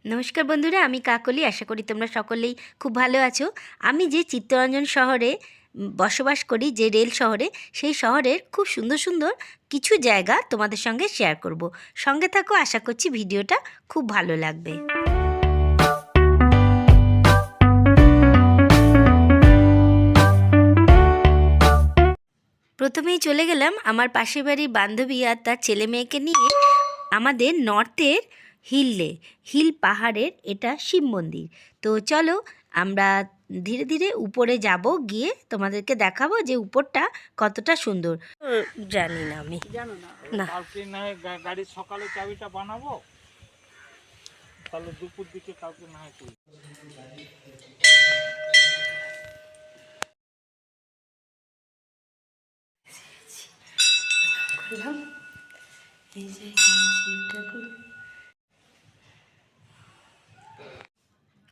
নমস্কার বন্ধুরা, আমি কাকলি। আশা করি তোমরা সকলেই খুব ভালো আছো। আমি যে চিত্তরঞ্জন শহরে বসবাস করি, যে রেল শহরে, সেই শহরের খুব সুন্দর সুন্দর কিছু জায়গা তোমাদের সঙ্গে শেয়ার করব। সঙ্গে থাকো, আশা করছি ভিডিওটা খুব ভালো লাগবে। প্রথমেই চলে গেলাম আমার পাশের বাড়ির বান্ধবী আর তার ছেলে মেয়েকে নিয়ে আমাদের নর্থের হিল পাহাড়ের এটা শিব মন্দির। তো চলো আমরা ধীরে ধীরে উপরে যাব, গিয়ে তোমাদেরকে দেখাবো যে উপরটা কতটা সুন্দর। জানি না, আমি জানো না। কালকে না হয় গাড়ির সকালে চাবিটা বানাবো, তাহলে দুপুর দিকে কালকে না হয় করি।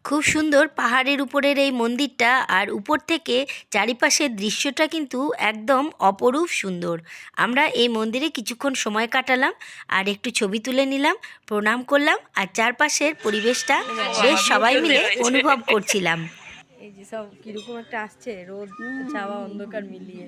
খুব সুন্দর পাহাড়ের উপরের এই মন্দিরটা, আর উপর থেকে চারিপাশের দৃশ্যটা কিন্তু একদম অপরূপ সুন্দর। আমরা এই মন্দিরে কিছুক্ষণ সময় কাটালাম আর একটু ছবি তুলে নিলাম, প্রণাম করলাম, আর চারপাশের পরিবেশটা বেশ সবাই মিলে অনুভব করছিলাম। এই যে সব কিরকম একটা আসছে, রোদ ছাওয়া অন্ধকার মিলিয়ে।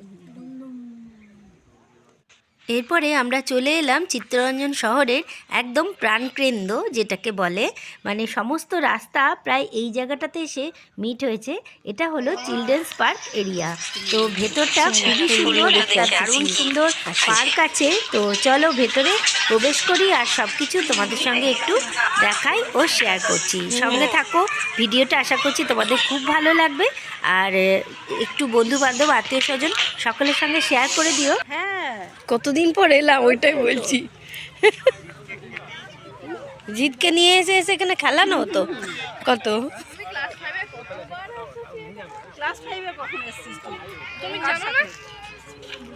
এরপরে আমরা চলে এলাম চিত্তরঞ্জন শহরের একদম প্রাণকেন্দ্র, যেটাকে বলে, মানে সমস্ত রাস্তা প্রায় এই জায়গাটাতে এসে মিট হয়েছে। এটা হলো চিলড্রেন্স পার্ক এরিয়া। তো ভেতরটা খুবই সুন্দর, একটা দারুণ সুন্দর পার্ক আছে। তো চলো ভেতরে প্রবেশ করি আর সব কিছু তোমাদের সঙ্গে একটু দেখাই ও শেয়ার করছি। সঙ্গে থাকো, ভিডিওটা আশা করছি তোমাদের খুব ভালো লাগবে। আর একটু বন্ধু বান্ধব আত্মীয় স্বজন সকলের সঙ্গে শেয়ার করে দিও। হ্যাঁ, কতদিন পর এলাম, ওইটাই বলছি। জিতকে নিয়ে এসে এখানে খেলানো হতো কত। ক্লাস 5 এ কখন এসেছিস তুই? তুমি জানো না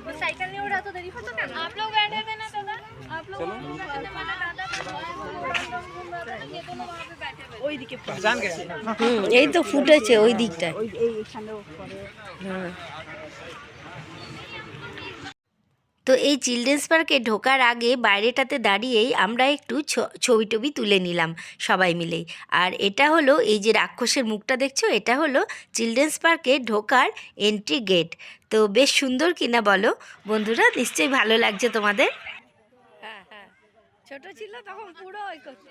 वो साइकिल नहीं उड़ा तो देरी होता क्या? आप लोग बैठे थे ना दादा, आप लोग बैठे थे, मैंने दादा ये दोनों वहां पे बैठे हुए ওই দিকে জান গেছে এই তো ফুটেছে ওই দিকটায়। ওই এইখানেও পরে। হ্যাঁ। তো এই চিলড্রেন্স পার্কে ঢোকার আগে বাইরেটাতে দাঁড়িয়েই আমরা একটু ছবি টবি তুলে নিলাম সবাই মিলেই। আর এটা হলো, এই যে রাক্ষসের মুখটা দেখছো, এটা হলো চিলড্রেন্স পার্কে ঢোকার এন্ট্রি গেট। তো বেশ সুন্দর কিনা বলো বন্ধুরা, নিশ্চয়ই ভালো লাগছে তোমাদের। হ্যাঁ হ্যাঁ, ছোট ছিল তখন পুরো ওই করতে।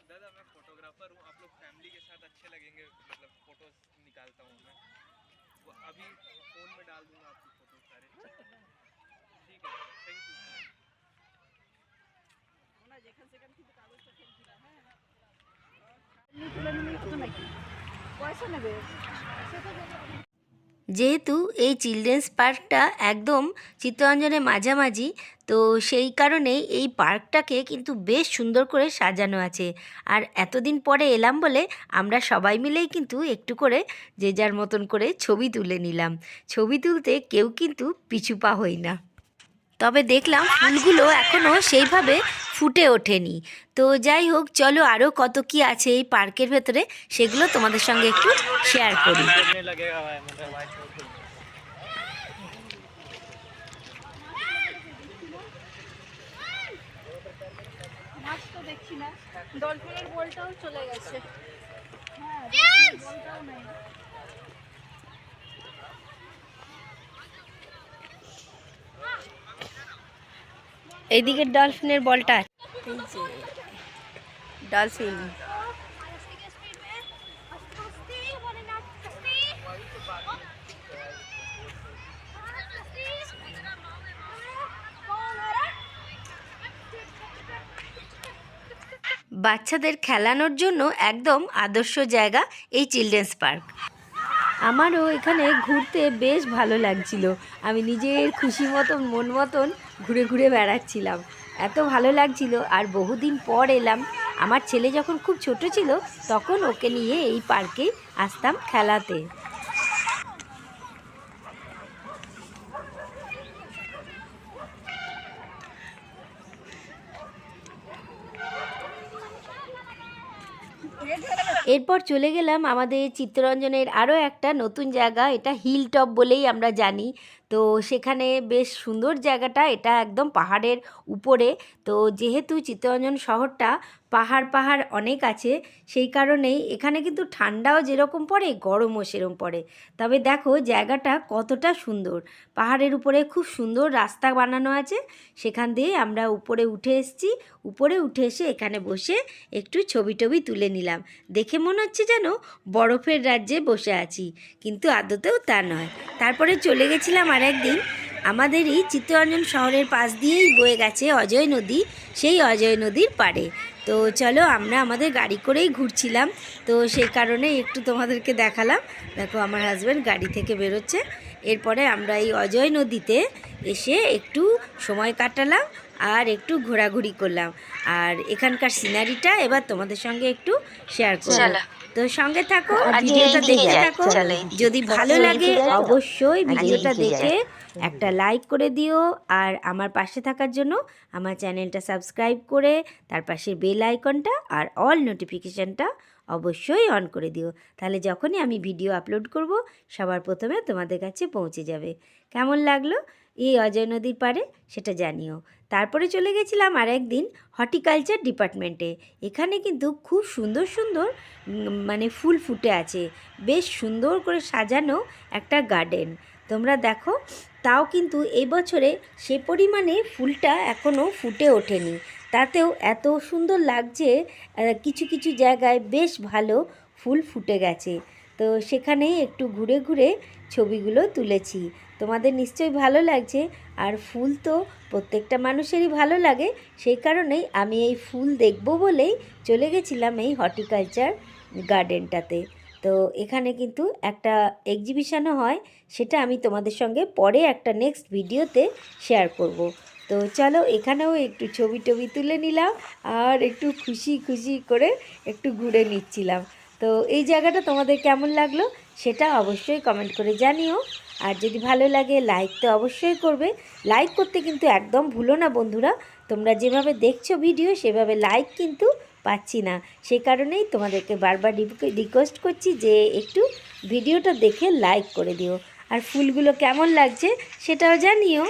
दादा मैं फोटोग्राफर हूँ, आप लोग फैमिली के साथ अच्छे लगेंगे, मतलब फोटोज निकालता हूँ मैं, वो अभी फोन में डाल दूंगा आपकी फोटो सारे। ठीक है, थैंक यू। আমরা যেখান সেখান কিন্তু কাগজটা ফেলছি না। হ্যাঁ, তুলে নিয়ে কত নাকি পয়সা নেবে সেটা। যেহেতু এই চিলড্রেন্স পার্কটা একদম চিত্তরঞ্জনের মাঝামাঝি, তো সেই কারণেই এই পার্কটাকে কিন্তু বেশ সুন্দর করে সাজানো আছে। আর এতদিন পরে এলাম বলে আমরা সবাই মিলেই কিন্তু একটু করে যে যার মতন করে ছবি তুলে নিলাম। ছবি তুলতে কেউ কিন্তু পিছু পা হই না। তবে দেখলাম ফুলগুলো এখনও সেইভাবে ফুটে ওঠেনি। তো যাই হোক, চলো আরও কত কি আছে এই পার্কের ভেতরে, সেগুলো তোমাদের সঙ্গে একটু শেয়ার করি। नहीं लगेगा भाई, मतलब भाई মাছ তো দেখছি না, ডলফিনের বলটাও চলে গেছে। হ্যাঁ, ডলফিনের বলটাও নেই। এইদিকে ডলফিনের বলটা, এই যে ডলফিন। বাচ্চাদের খেলানোর জন্য একদম আদর্শ জায়গা এই চিলড্রেন্স পার্ক। আমারও এখানে ঘুরতে বেশ ভালো লাগছিল। আমি নিজের খুশি মতন মন মতন ঘুরে ঘুরে বেড়াচ্ছিলাম, এত ভালো লাগছিল। আর বহুদিন পর এলাম। আমার ছেলে যখন খুব ছোট ছিল তখন ওকে নিয়ে এই পার্কে আসতাম খেলাতে। এরপর চলে গেলাম আমাদের চিত্তরঞ্জনের আরও একটা নতুন জায়গা, এটা হিল টপ বলেই আমরা জানি। তো সেখানে বেশ সুন্দর জায়গাটা, এটা একদম পাহাড়ের উপরে। তো যেহেতু চিত্তরঞ্জন শহরটা পাহাড় অনেক আছে, সেই কারণেই এখানে কিন্তু ঠান্ডাও যেরকম পড়ে গরমও সেরকম পড়ে। তবে দেখো জায়গাটা কতটা সুন্দর, পাহাড়ের উপরে খুব সুন্দর রাস্তা বানানো আছে, সেখান দিয়ে আমরা উপরে উঠে এসেছি। উপরে উঠে এসে এখানে বসে একটু ছবি টবি তুলে নিলাম। দেখে মনে হচ্ছে যেন বরফের রাজ্যে বসে আছি, কিন্তু আদতেও তা নয়। তারপরে চলে গেছিলাম আর একদিন আমাদেরই চিত্তরঞ্জন শহরের পাশ দিয়েই বয়ে গেছে অজয় নদী, সেই অজয় নদীর পাড়ে। তো চলো আমরা আমাদের গাড়ি করেই ঘুরছিলাম, তো সেই কারণে একটু তোমাদেরকে দেখালাম। দেখো আমার হাজব্যান্ড গাড়ি থেকে বেরোচ্ছে। এরপরে আমরা এই অজয় নদীতে এসে একটু সময় কাটালাম আর একটু ঘোরাঘুরি করলাম, আর এখানকার সিনারিটা এবার তোমাদের সঙ্গে একটু শেয়ার করব। তো সঙ্গে থাকো, ভিডিওটা দেখতে থাকো। যদি ভালো লাগে অবশ্যই ভিডিওটা দেখে একটা লাইক করে দিও, আর আমার পাশে থাকার জন্য আমার চ্যানেলটা সাবস্ক্রাইব করে তার পাশে বেল আইকনটা আর অল নোটিফিকেশানটা অবশ্যই অন করে দিও। তাহলে যখনই আমি ভিডিও আপলোড করব সবার প্রথমে তোমাদের কাছে পৌঁছে যাবে। কেমন লাগলো এই অজয় নদীর পাড়ে সেটা জানিও। তারপরে চলে গেছিলাম আর একদিন হর্টিকালচার ডিপার্টমেন্টে। এখানে কিন্তু খুব সুন্দর সুন্দর মানে ফুল ফুটে আছে, বেশ সুন্দর করে সাজানো একটা গার্ডেন। তোমরা দেখো, তাও কিন্তু এই বছরে সে পরিমাণে ফুলটা এখনও ফুটে ওঠেনি, তাতেও এত সুন্দর লাগছে। কিছু কিছু জায়গায় বেশ ভালো ফুল ফুটে গেছে। তো সেখানে একটু ঘুরে ঘুরে ছবিগুলো তুলেছি। তোমাদের নিশ্চয়ই ভালো লাগছে, আর ফুল তো প্রত্যেকটা মানুষেরই ভালো লাগে, সেই কারণেই আমি এই ফুল দেখব বলেই চলে গেছিলাম এই হর্টিকালচার গার্ডেনটাতে। তো এখানে কিন্তু একটা এক্সিবিশনও হয়, সেটা আমি তোমাদের সঙ্গে পরে একটা নেক্সট ভিডিওতে শেয়ার করব। তো চলো এখানেও একটু ছবি টবি তুলে নিলাম আর একটু খুশি খুশি করে একটু ঘুরে নিচ্ছিলাম। তো এই জায়গাটা তোমাদের কেমন লাগলো সেটা অবশ্যই কমেন্ট করে জানিও। আর যদি ভালো লাগে লাইক তো অবশ্যই করবে। লাইক করতে কিন্তু একদম ভুলো না বন্ধুরা। তোমরা যেভাবে দেখছো ভিডিও সেভাবে লাইক কিন্তু পাচ্ছি না, সেই কারণেই তোমাদেরকে বারবার রিকোয়েস্ট করছি যে একটু ভিডিওটা দেখে লাইক করে দিও। আর ফুলগুলো কেমন লাগছে সেটাও জানিও।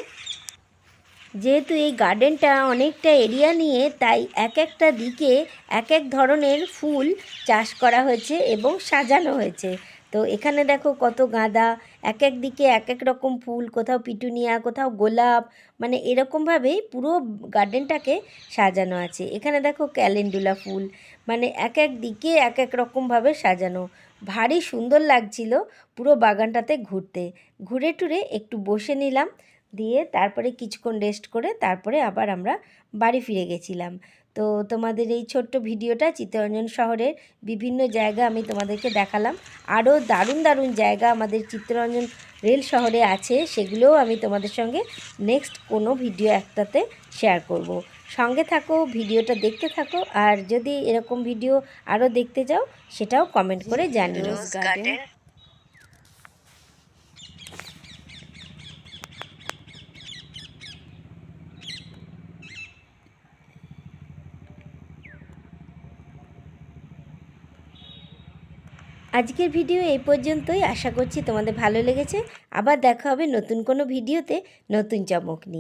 যেহেতু এই গার্ডেনটা অনেকটা এরিয়া নিয়ে, তাই এক একটা দিকে এক এক ধরনের ফুল চাষ করা হয়েছে এবং সাজানো হয়েছে। তো এখানে দেখো কত গাঁদা, এক এক দিকে এক এক রকম ফুল, কোথাও পিটুনিয়া, কোথাও গোলাপ, মানে এরকমভাবেই পুরো গার্ডেনটাকে সাজানো আছে। এখানে দেখো ক্যালেন্ডুলা ফুল, মানে এক এক দিকে এক এক রকমভাবে সাজানো। ভারী সুন্দর লাগছিল পুরো বাগানটাতে ঘুরতে। ঘুরে টুরে একটু বসে নিলাম, দিয়ে তারপরে কিছুক্ষণ রেস্ট করে তারপরে আবার আমরা বাড়ি ফিরে গেছিলাম। তো তোমাদের এই ছোট্ট ভিডিওটা চিত্তরঞ্জন শহরের বিভিন্ন জায়গা আমি তোমাদেরকে দেখালাম। আরও দারুণ দারুণ জায়গা আমাদের চিত্তরঞ্জন রেল শহরে আছে, সেগুলোও আমি তোমাদের সঙ্গে নেক্সট কোনো ভিডিও একটাতে শেয়ার করব। সঙ্গে থাকো, ভিডিওটা দেখতে থাকো, আর যদি এরকম ভিডিও আরও দেখতে চাও সেটাও কমেন্ট করে জানিও। আজকের ভিডিও এই পর্যন্তই, আশা করছি তোমাদের ভালো লেগেছে। আবার দেখা হবে নতুন কোনো ভিডিওতে নতুন চমক নিয়ে।